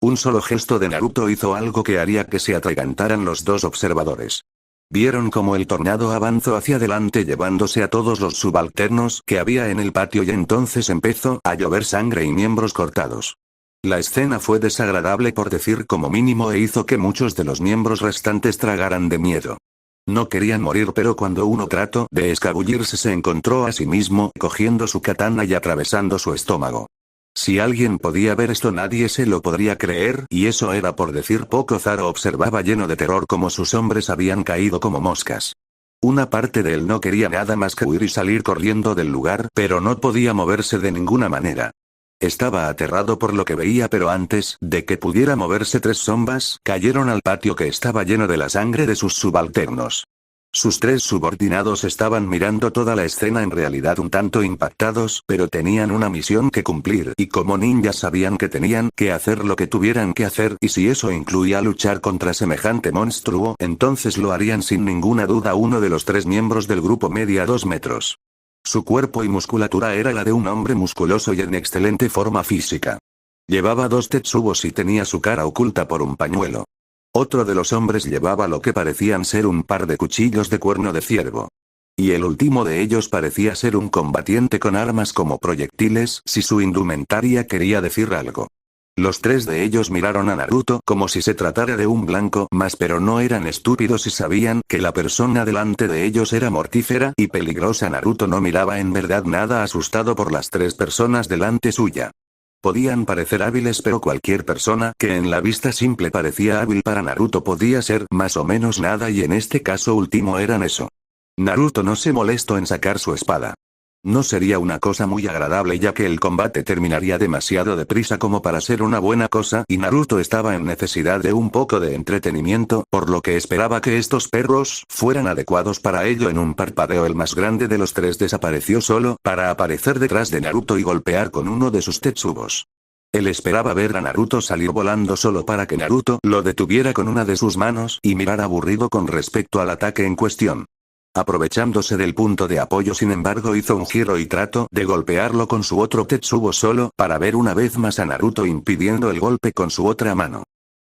Un solo gesto de Naruto hizo algo que haría que se atragantaran los 2 observadores. Vieron cómo el tornado avanzó hacia adelante llevándose a todos los subalternos que había en el patio y entonces empezó a llover sangre y miembros cortados. La escena fue desagradable por decir como mínimo e hizo que muchos de los miembros restantes tragaran de miedo. No querían morir, pero cuando uno trató de escabullirse se encontró a sí mismo cogiendo su katana y atravesando su estómago. Si alguien podía ver esto nadie se lo podría creer, y eso era por decir poco. Zoro observaba lleno de terror cómo sus hombres habían caído como moscas. Una parte de él no quería nada más que huir y salir corriendo del lugar, pero no podía moverse de ninguna manera. Estaba aterrado por lo que veía, pero antes de que pudiera moverse 3 sombras cayeron al patio que estaba lleno de la sangre de sus subalternos. Sus 3 subordinados estaban mirando toda la escena en realidad un tanto impactados, pero tenían una misión que cumplir y como ninjas sabían que tenían que hacer lo que tuvieran que hacer, y si eso incluía luchar contra semejante monstruo, entonces lo harían sin ninguna duda. Uno de los 3 miembros del grupo medía 2 metros. Su cuerpo y musculatura era la de un hombre musculoso y en excelente forma física. Llevaba 2 tetsubos y tenía su cara oculta por un pañuelo. Otro de los hombres llevaba lo que parecían ser un par de cuchillos de cuerno de ciervo. Y el último de ellos parecía ser un combatiente con armas como proyectiles, si su indumentaria quería decir algo. Los 3 de ellos miraron a Naruto como si se tratara de un blanco más, pero no eran estúpidos y sabían que la persona delante de ellos era mortífera y peligrosa. Naruto no miraba en verdad nada asustado por las 3 personas delante suya. Podían parecer hábiles, pero cualquier persona que en la vista simple parecía hábil para Naruto podía ser más o menos nada, y en este caso último eran eso. Naruto no se molestó en sacar su espada. No sería una cosa muy agradable ya que el combate terminaría demasiado deprisa como para ser una buena cosa, y Naruto estaba en necesidad de un poco de entretenimiento, por lo que esperaba que estos perros fueran adecuados para ello. En un parpadeo el más grande de los 3 desapareció solo para aparecer detrás de Naruto y golpear con uno de sus tetsubos. Él esperaba ver a Naruto salir volando solo para que Naruto lo detuviera con una de sus manos y mirar aburrido con respecto al ataque en cuestión. Aprovechándose del punto de apoyo, sin embargo, hizo un giro y trató de golpearlo con su otro Tetsubo solo para ver una vez más a Naruto impidiendo el golpe con su otra mano.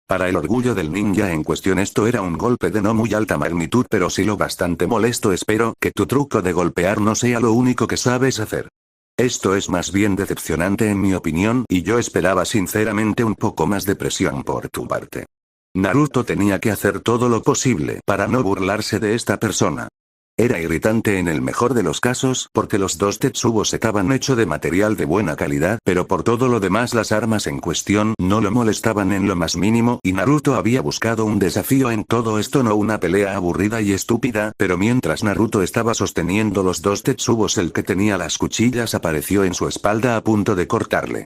Para el orgullo del ninja en cuestión, esto era un golpe de no muy alta magnitud, pero sí lo bastante molesto. Espero que tu truco de golpear no sea lo único que sabes hacer. Esto es más bien decepcionante en mi opinión, y yo esperaba sinceramente un poco más de presión por tu parte. Naruto tenía que hacer todo lo posible para no burlarse de esta persona. Era irritante en el mejor de los casos porque los dos Tetsubos estaban hechos de material de buena calidad, pero por todo lo demás las armas en cuestión no lo molestaban en lo más mínimo, y Naruto había buscado un desafío en todo esto, no una pelea aburrida y estúpida. Pero mientras Naruto estaba sosteniendo los dos Tetsubos, el que tenía las cuchillas apareció en su espalda a punto de cortarle.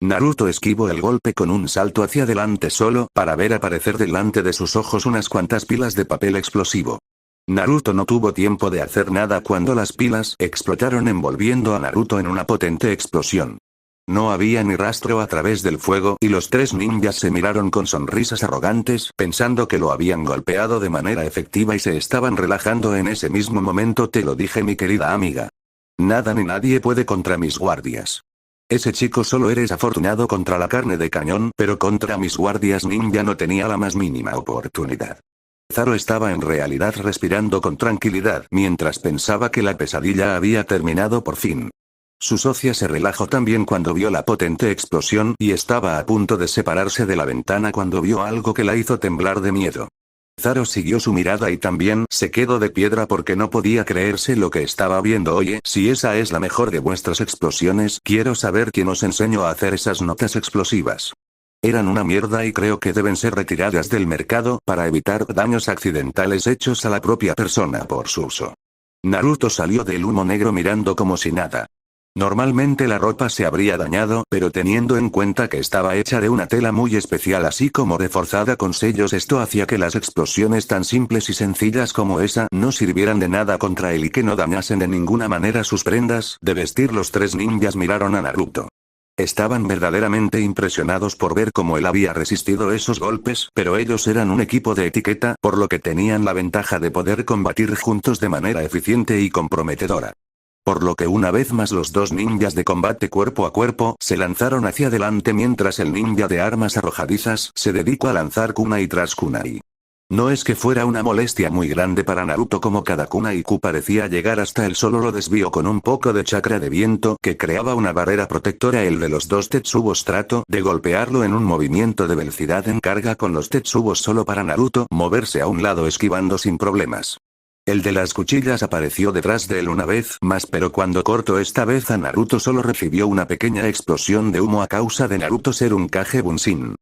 Naruto esquivó el golpe con un salto hacia adelante solo para ver aparecer delante de sus ojos unas cuantas pilas de papel explosivo. Naruto no tuvo tiempo de hacer nada cuando las pilas explotaron envolviendo a Naruto en una potente explosión. No había ni rastro a través del fuego y los tres ninjas se miraron con sonrisas arrogantes pensando que lo habían golpeado de manera efectiva y se estaban relajando en ese mismo momento. Te lo dije, mi querida amiga. Nada ni nadie puede contra mis guardias. Ese chico solo eres afortunado contra la carne de cañón, pero contra mis guardias ninja no tenía la más mínima oportunidad. Zoro estaba en realidad respirando con tranquilidad mientras pensaba que la pesadilla había terminado por fin. Su socia se relajó también cuando vio la potente explosión y estaba a punto de separarse de la ventana cuando vio algo que la hizo temblar de miedo. Zoro siguió su mirada y también se quedó de piedra porque no podía creerse lo que estaba viendo. Oye, si esa es la mejor de vuestras explosiones, quiero saber quién os enseñó a hacer esas notas explosivas. Eran una mierda y creo que deben ser retiradas del mercado para evitar daños accidentales hechos a la propia persona por su uso. Naruto salió del humo negro mirando como si nada. Normalmente la ropa se habría dañado, pero teniendo en cuenta que estaba hecha de una tela muy especial así como reforzada con sellos, esto hacía que las explosiones tan simples y sencillas como esa no sirvieran de nada contra él y que no dañasen de ninguna manera sus prendas de vestir. Los tres ninjas miraron a Naruto. Estaban verdaderamente impresionados por ver cómo él había resistido esos golpes, pero ellos eran un equipo de etiqueta, por lo que tenían la ventaja de poder combatir juntos de manera eficiente y comprometedora. Por lo que una vez más los dos ninjas de combate cuerpo a cuerpo se lanzaron hacia adelante mientras el ninja de armas arrojadizas se dedicó a lanzar kunai tras kunai. No es que fuera una molestia muy grande para Naruto, como cada kunai parecía llegar hasta él, solo lo desvió con un poco de chakra de viento que creaba una barrera protectora. El de los dos Tetsubos trató de golpearlo en un movimiento de velocidad en carga con los Tetsubos solo para Naruto moverse a un lado esquivando sin problemas. El de las cuchillas apareció detrás de él una vez más, pero cuando cortó esta vez a Naruto solo recibió una pequeña explosión de humo a causa de Naruto ser un Kage Bunshin.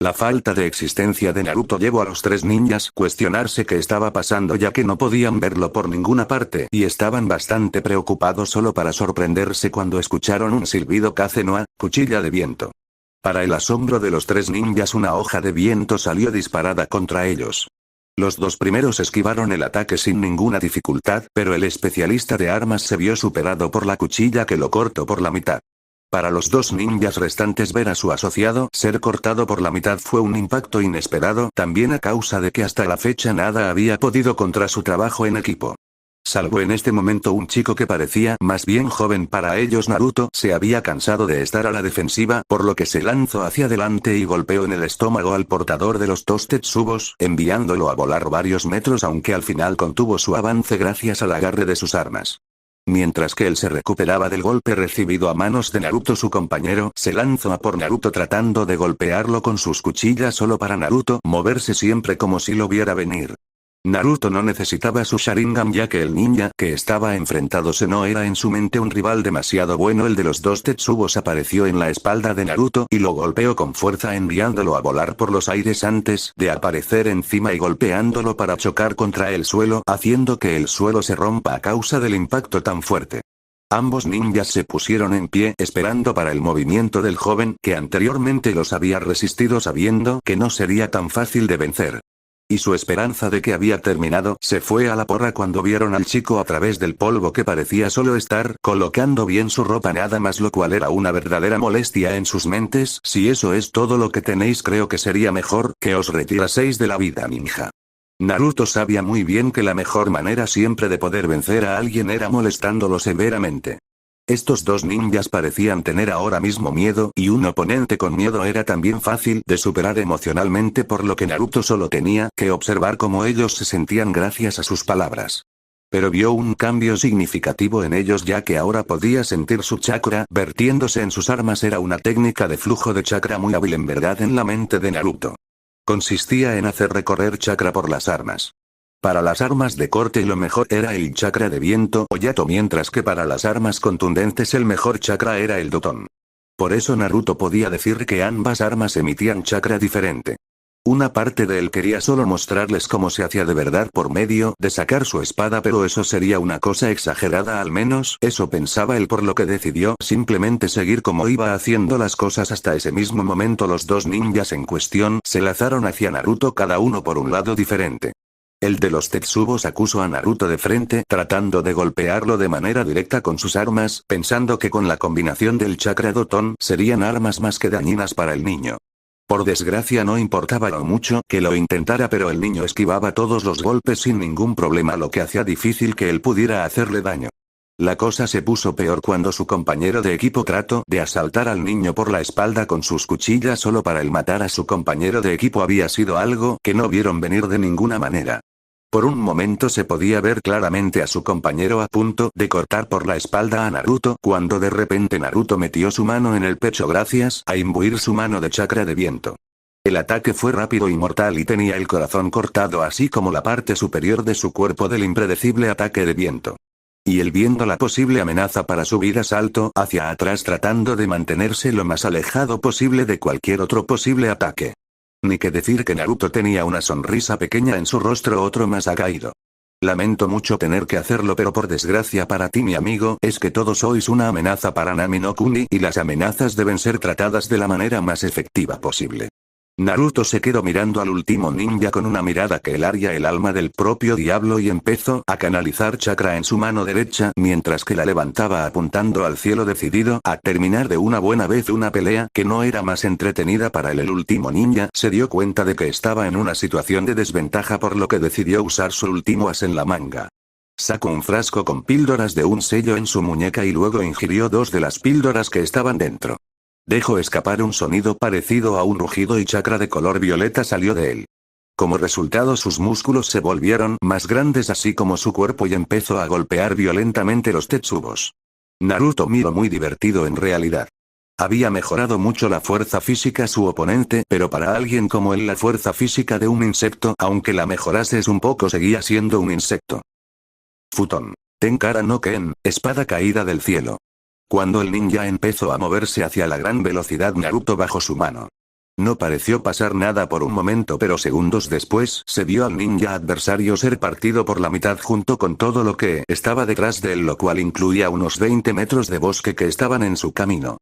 La falta de existencia de Naruto llevó a los tres ninjas cuestionarse qué estaba pasando, ya que no podían verlo por ninguna parte y estaban bastante preocupados solo para sorprenderse cuando escucharon un silbido. Kaze no cuchilla de viento. Para el asombro de los tres ninjas, una hoja de viento salió disparada contra ellos. Los dos primeros esquivaron el ataque sin ninguna dificultad, pero el especialista de armas se vio superado por la cuchilla que lo cortó por la mitad. Para los dos ninjas restantes, ver a su asociado ser cortado por la mitad fue un impacto inesperado, también a causa de que hasta la fecha nada había podido contra su trabajo en equipo. Salvo en este momento un chico que parecía más bien joven para ellos. Naruto se había cansado de estar a la defensiva, por lo que se lanzó hacia adelante y golpeó en el estómago al portador de los dos Tetsubos, enviándolo a volar varios metros, aunque al final contuvo su avance gracias al agarre de sus armas. Mientras que él se recuperaba del golpe recibido a manos de Naruto, su compañero se lanzó a por Naruto tratando de golpearlo con sus cuchillas solo para Naruto moverse siempre como si lo viera venir. Naruto no necesitaba su Sharingan, ya que el ninja que estaba enfrentándose no era en su mente un rival demasiado bueno. El de los dos Tetsubos apareció en la espalda de Naruto y lo golpeó con fuerza, enviándolo a volar por los aires antes de aparecer encima y golpeándolo para chocar contra el suelo, haciendo que el suelo se rompa a causa del impacto tan fuerte. Ambos ninjas se pusieron en pie esperando para el movimiento del joven que anteriormente los había resistido, sabiendo que no sería tan fácil de vencer. Y su esperanza de que había terminado se fue a la porra cuando vieron al chico a través del polvo que parecía solo estar colocando bien su ropa nada más, lo cual era una verdadera molestia en sus mentes. Si eso es todo lo que tenéis, creo que sería mejor que os retiraseis de la vida ninja. Naruto sabía muy bien que la mejor manera siempre de poder vencer a alguien era molestándolo severamente. Estos dos ninjas parecían tener ahora mismo miedo, y un oponente con miedo era también fácil de superar emocionalmente, por lo que Naruto solo tenía que observar cómo ellos se sentían gracias a sus palabras. Pero vio un cambio significativo en ellos, ya que ahora podía sentir su chakra vertiéndose en sus armas. Era una técnica de flujo de chakra muy hábil en verdad en la mente de Naruto. Consistía en hacer recorrer chakra por las armas. Para las armas de corte lo mejor era el chakra de viento o yato, mientras que para las armas contundentes el mejor chakra era el dotón. Por eso Naruto podía decir que ambas armas emitían chakra diferente. Una parte de él quería solo mostrarles cómo se hacía de verdad por medio de sacar su espada, pero eso sería una cosa exagerada, al menos eso pensaba él, por lo que decidió simplemente seguir como iba haciendo las cosas. Hasta ese mismo momento los dos ninjas en cuestión se lanzaron hacia Naruto, cada uno por un lado diferente. El de los Tetsubos acusó a Naruto de frente, tratando de golpearlo de manera directa con sus armas, pensando que con la combinación del chakra dotón serían armas más que dañinas para el niño. Por desgracia no importaba lo mucho que lo intentara, pero el niño esquivaba todos los golpes sin ningún problema, lo que hacía difícil que él pudiera hacerle daño. La cosa se puso peor cuando su compañero de equipo trató de asaltar al niño por la espalda con sus cuchillas solo para el matar a su compañero de equipo. Había sido algo que no vieron venir de ninguna manera. Por un momento se podía ver claramente a su compañero a punto de cortar por la espalda a Naruto, cuando de repente Naruto metió su mano en el pecho gracias a imbuir su mano de chakra de viento. El ataque fue rápido y mortal y tenía el corazón cortado, así como la parte superior de su cuerpo del impredecible ataque de viento. Y él, viendo la posible amenaza para su vida, saltó hacia atrás tratando de mantenerse lo más alejado posible de cualquier otro posible ataque. Ni que decir que Naruto tenía una sonrisa pequeña en su rostro, otro más ha caído. Lamento mucho tener que hacerlo, pero por desgracia para ti, mi amigo, es que todos sois una amenaza para Nami no Kuni, y las amenazas deben ser tratadas de la manera más efectiva posible. Naruto se quedó mirando al último ninja con una mirada que helaría el alma del propio diablo y empezó a canalizar chakra en su mano derecha mientras que la levantaba apuntando al cielo, decidido a terminar de una buena vez una pelea que no era más entretenida para él. El último ninja se dio cuenta de que estaba en una situación de desventaja, por lo que decidió usar su último as en la manga. Sacó un frasco con píldoras de un sello en su muñeca y luego ingirió dos de las píldoras que estaban dentro. Dejó escapar un sonido parecido a un rugido y chakra de color violeta salió de él. Como resultado, sus músculos se volvieron más grandes, así como su cuerpo, y empezó a golpear violentamente los Tetsubos. Naruto miró muy divertido en realidad. Había mejorado mucho la fuerza física su oponente, pero para alguien como él la fuerza física de un insecto, aunque la mejorase un poco, seguía siendo un insecto. Futon. Tenkara no Ken, espada caída del cielo. Cuando el ninja empezó a moverse hacia la gran velocidad, Naruto bajó su mano. No pareció pasar nada por un momento, pero segundos después se vio al ninja adversario ser partido por la mitad junto con todo lo que estaba detrás de él, lo cual incluía unos 20 metros de bosque que estaban en su camino.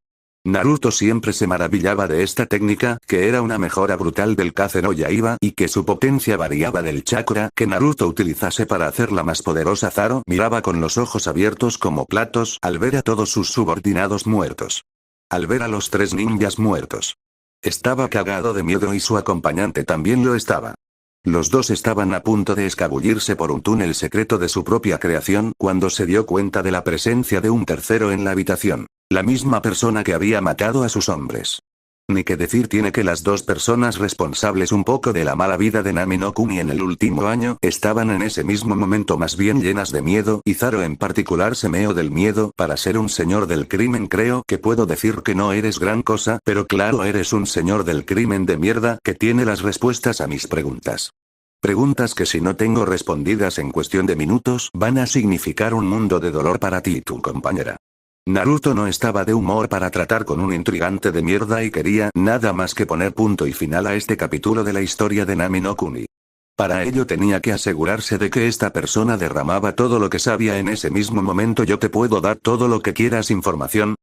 Naruto siempre se maravillaba de esta técnica, que era una mejora brutal del Kaze no Yaiba, y que su potencia variaba del chakra que Naruto utilizase para hacerla más poderosa. Zaro miraba con los ojos abiertos como platos al ver a todos sus subordinados muertos. Al ver a los tres ninjas muertos. Estaba cagado de miedo y su acompañante también lo estaba. Los dos estaban a punto de escabullirse por un túnel secreto de su propia creación cuando se dio cuenta de la presencia de un tercero en la habitación. La misma persona que había matado a sus hombres. Ni que decir tiene que las dos personas responsables un poco de la mala vida de Nami no Kuni en el último año estaban en ese mismo momento más bien llenas de miedo, y Zaro en particular se meó del miedo. Para ser un señor del crimen creo que puedo decir que no eres gran cosa, pero claro, eres un señor del crimen de mierda que tiene las respuestas a mis preguntas. Preguntas que si no tengo respondidas en cuestión de minutos van a significar un mundo de dolor para ti y tu compañera. Naruto no estaba de humor para tratar con un intrigante de mierda y quería nada más que poner punto y final a este capítulo de la historia de Nami no Kuni. Para ello tenía que asegurarse de que esta persona derramaba todo lo que sabía en ese mismo momento. Yo te puedo dar todo lo que quieras información.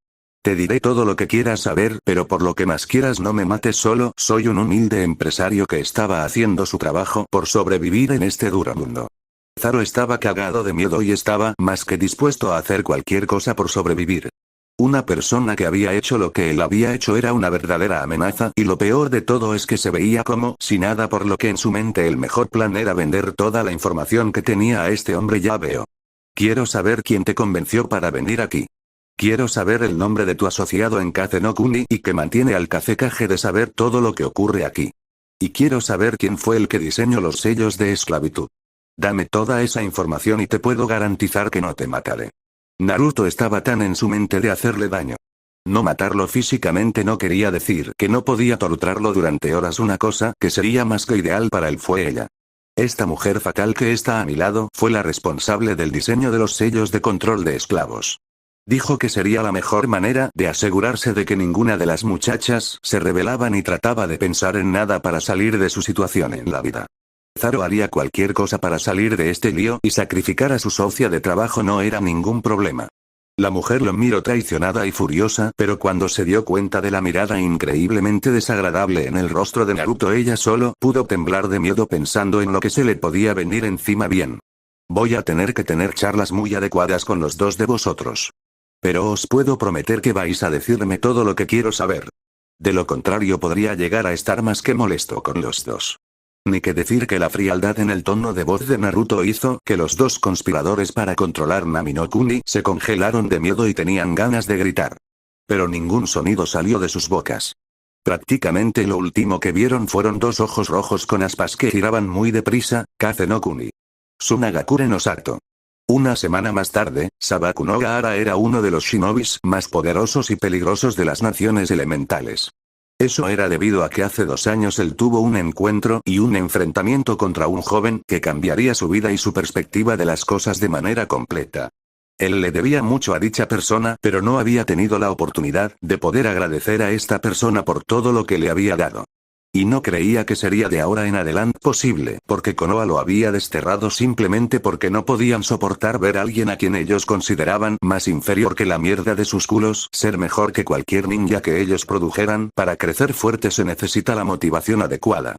Te diré todo lo que quieras saber, pero por lo que más quieras no me mates solo, soy un humilde empresario que estaba haciendo su trabajo por sobrevivir en este duro mundo. Zaro estaba cagado de miedo y estaba más que dispuesto a hacer cualquier cosa por sobrevivir. Una persona que había hecho lo que él había hecho era una verdadera amenaza, y lo peor de todo es que se veía como si nada, por lo que en su mente el mejor plan era vender toda la información que tenía a este hombre. Ya veo. Quiero saber quién te convenció para venir aquí. Quiero saber el nombre de tu asociado en Kaze no Kuni y que mantiene al Kazekage de saber todo lo que ocurre aquí. Y quiero saber quién fue el que diseñó los sellos de esclavitud. Dame toda esa información y te puedo garantizar que no te mataré. Naruto estaba tan en su mente de hacerle daño. No matarlo físicamente no quería decir que no podía torturarlo durante horas. Una cosa que sería más que ideal para él fue ella. Esta mujer fatal que está a mi lado fue la responsable del diseño de los sellos de control de esclavos. Dijo que sería la mejor manera de asegurarse de que ninguna de las muchachas se rebelaba ni trataba de pensar en nada para salir de su situación en la vida. Zaro haría cualquier cosa para salir de este lío, y sacrificar a su socia de trabajo no era ningún problema. La mujer lo miró traicionada y furiosa, pero cuando se dio cuenta de la mirada increíblemente desagradable en el rostro de Naruto, ella solo pudo temblar de miedo pensando en lo que se le podía venir encima. Bien. Voy a tener que tener charlas muy adecuadas con los dos de vosotros. Pero os puedo prometer que vais a decirme todo lo que quiero saber. De lo contrario podría llegar a estar más que molesto con los dos. Ni que decir que la frialdad en el tono de voz de Naruto hizo que los dos conspiradores para controlar Nami no Kuni se congelaron de miedo y tenían ganas de gritar. Pero ningún sonido salió de sus bocas. Prácticamente lo último que vieron fueron dos ojos rojos con aspas que giraban muy deprisa. Kaze no Kuni. Tsunagakure no Sato. Una semana más tarde, Sabaku no Gaara era uno de los shinobis más poderosos y peligrosos de las naciones elementales. Eso era debido a que hace 2 años él tuvo un encuentro y un enfrentamiento contra un joven que cambiaría su vida y su perspectiva de las cosas de manera completa. Él le debía mucho a dicha persona, pero no había tenido la oportunidad de poder agradecer a esta persona por todo lo que le había dado. Y no creía que sería de ahora en adelante posible, porque Konoha lo había desterrado simplemente porque no podían soportar ver a alguien a quien ellos consideraban más inferior que la mierda de sus culos ser mejor que cualquier ninja que ellos produjeran. Para crecer fuerte se necesita la motivación adecuada.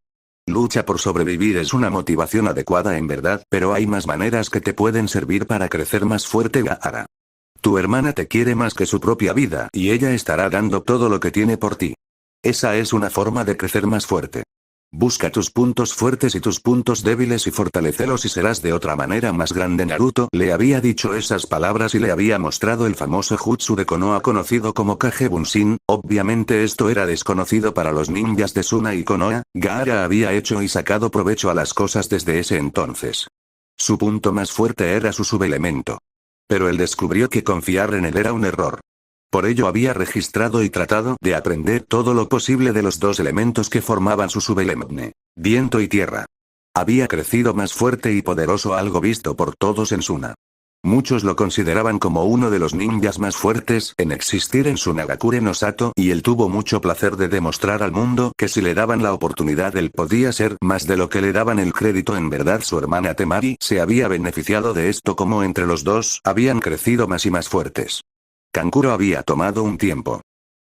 Lucha por sobrevivir es una motivación adecuada en verdad, pero hay más maneras que te pueden servir para crecer más fuerte. Gaara. Tu hermana te quiere más que su propia vida y ella estará dando todo lo que tiene por ti. Esa es una forma de crecer más fuerte. Busca tus puntos fuertes y tus puntos débiles y fortalécelos y serás de otra manera más grande. Naruto le había dicho esas palabras y le había mostrado el famoso jutsu de Konoha conocido como Kage Bunshin. Obviamente esto era desconocido para los ninjas de Suna y Konoha. Gaara había hecho y sacado provecho a las cosas desde ese entonces. Su punto más fuerte era su subelemento. Pero él descubrió que confiar en él era un error. Por ello había registrado y tratado de aprender todo lo posible de los dos elementos que formaban su subelemne, viento y tierra. Había crecido más fuerte y poderoso, algo visto por todos en Suna. Muchos lo consideraban como uno de los ninjas más fuertes en existir en Tsunagakure no Sato, y él tuvo mucho placer de demostrar al mundo que si le daban la oportunidad él podía ser más de lo que le daban el crédito. En verdad su hermana Temari se había beneficiado de esto, como entre los dos habían crecido más y más fuertes. Kankuro había tomado un tiempo.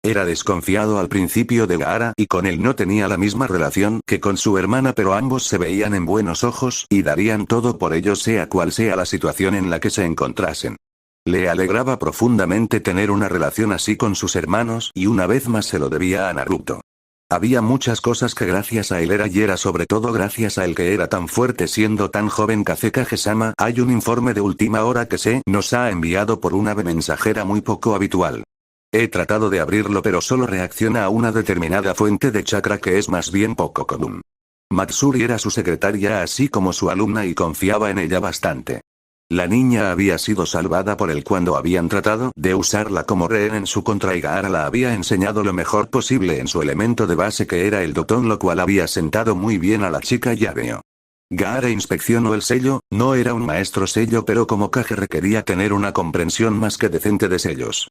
Era desconfiado al principio de Gaara y con él no tenía la misma relación que con su hermana, pero ambos se veían en buenos ojos y darían todo por ellos sea cual sea la situación en la que se encontrasen. Le alegraba profundamente tener una relación así con sus hermanos y una vez más se lo debía a Naruto. Había muchas cosas que gracias a él era, y era sobre todo gracias a él que era tan fuerte siendo tan joven. Kazekage-sama, hay un informe de última hora que se nos ha enviado por una ave mensajera muy poco habitual. He tratado de abrirlo pero solo reacciona a una determinada fuente de chakra que es más bien poco común. Matsuri era su secretaria así como su alumna y confiaba en ella bastante. La niña había sido salvada por él cuando habían tratado de usarla como rehén en su contra y Gaara la había enseñado lo mejor posible en su elemento de base que era el Doton, lo cual había sentado muy bien a la chica. Ya veo. Gaara inspeccionó el sello, no era un maestro sello pero como Kage requería tener una comprensión más que decente de sellos.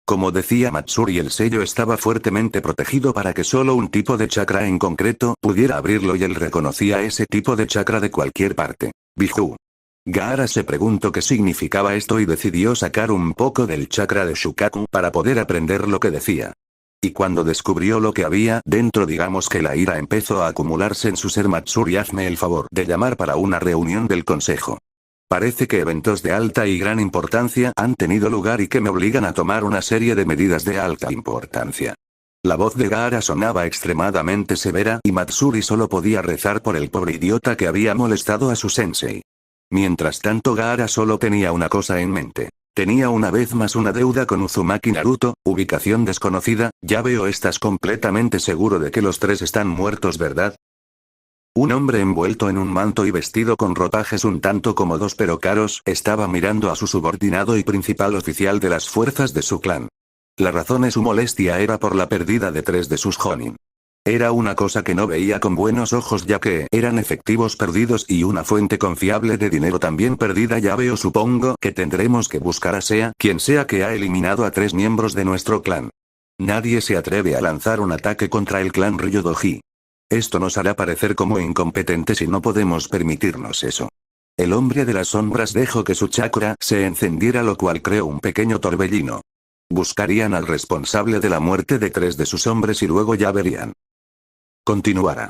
Como decía Matsuri, el sello estaba fuertemente protegido para que solo un tipo de chakra en concreto pudiera abrirlo y él reconocía ese tipo de chakra de cualquier parte. Biju. Gaara se preguntó qué significaba esto y decidió sacar un poco del chakra de Shukaku para poder aprender lo que decía. Y cuando descubrió lo que había dentro, digamos que la ira empezó a acumularse en su ser. Matsuri, hazme el favor de llamar para una reunión del consejo. Parece que eventos de alta y gran importancia han tenido lugar y que me obligan a tomar una serie de medidas de alta importancia. La voz de Gaara sonaba extremadamente severa y Matsuri solo podía rezar por el pobre idiota que había molestado a su sensei. Mientras tanto, Gaara solo tenía una cosa en mente. Tenía una vez más una deuda con Uzumaki Naruto, ubicación desconocida. Ya veo, estás completamente seguro de que los tres están muertos, ¿verdad? Un hombre envuelto en un manto y vestido con ropajes un tanto cómodos pero caros estaba mirando a su subordinado y principal oficial de las fuerzas de su clan. La razón de su molestia era por la pérdida de 3 de sus Jonin. Era una cosa que no veía con buenos ojos, ya que eran efectivos perdidos y una fuente confiable de dinero también perdida. Ya veo, supongo que tendremos que buscar a quien sea que ha eliminado a 3 miembros de nuestro clan. Nadie se atreve a lanzar un ataque contra el clan Ryodoji. Esto nos hará parecer como incompetentes y no podemos permitirnos eso. El hombre de las sombras dejó que su chakra se encendiera, lo cual creó un pequeño torbellino. Buscarían al responsable de la muerte de 3 de sus hombres y luego ya verían. Continuará.